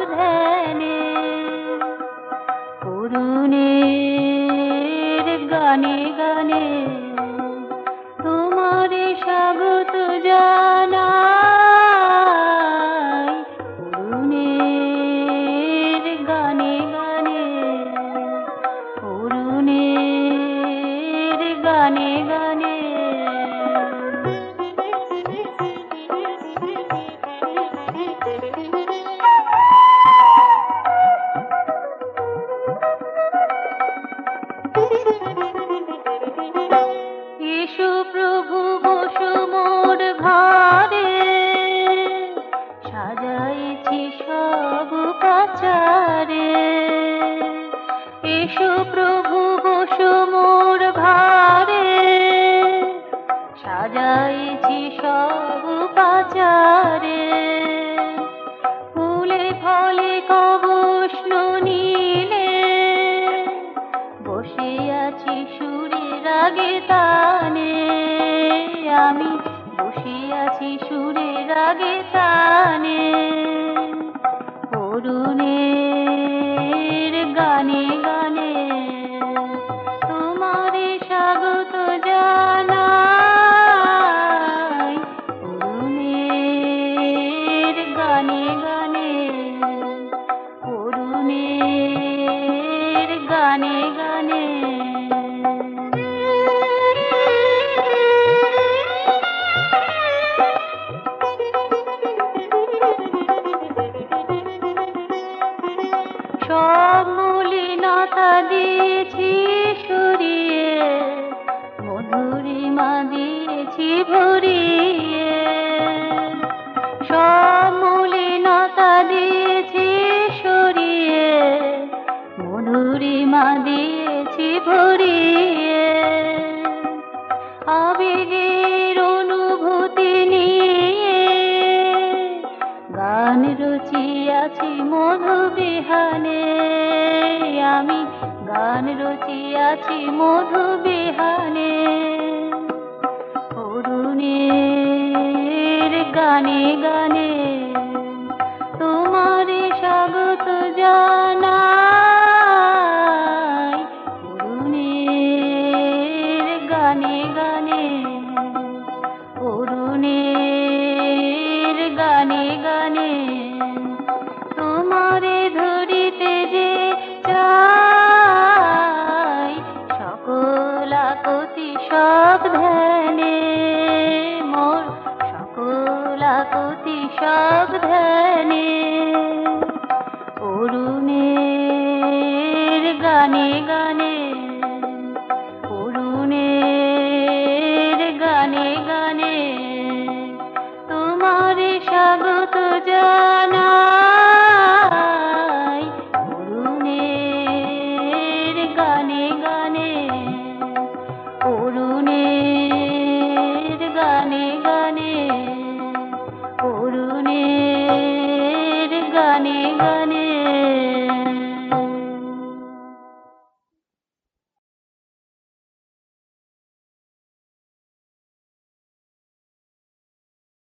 ধ্যানে, অরুণের গানে গানে তোমারে স্বাগত জানাই। অরুণের গানে গানে, অরুণের গানে গানে। এসো প্রভু বসো মোর ঘরে, সাজাইছি সব কাচারে। এসো প্রভু বসো মোর ঘরে, সাজাইছি সব কাচারে। ফুলে ফলে কবষ্ণ নীলে, বসে আছি সুরের রাগে তানে। আমি বসে আছি সুরের রাগে তানে, অরুণের গানে গানে তোমারে স্বাগত জানাই। অরুণের গানে গানে, অরুণের গানে গানে। সব মলিনতা দিয়েছি সরিয়ে, মধুরিমা দিয়েছি ভরিয়ে। সব মলিনতা দিয়েছি সরিয়ে, মধুরিমা দিয়েছি ভরিয়ে। আবেগের অনুভূতি নিয়ে গান রচিয়াছি মধুবিহানে। আমি গান রচিয়াছি মধুবিহানে, অরুণের গানে গানে তোমারে স্বাগত জানাই। অরুণের গানে গানে, অরুণের গানে গানে তোমারে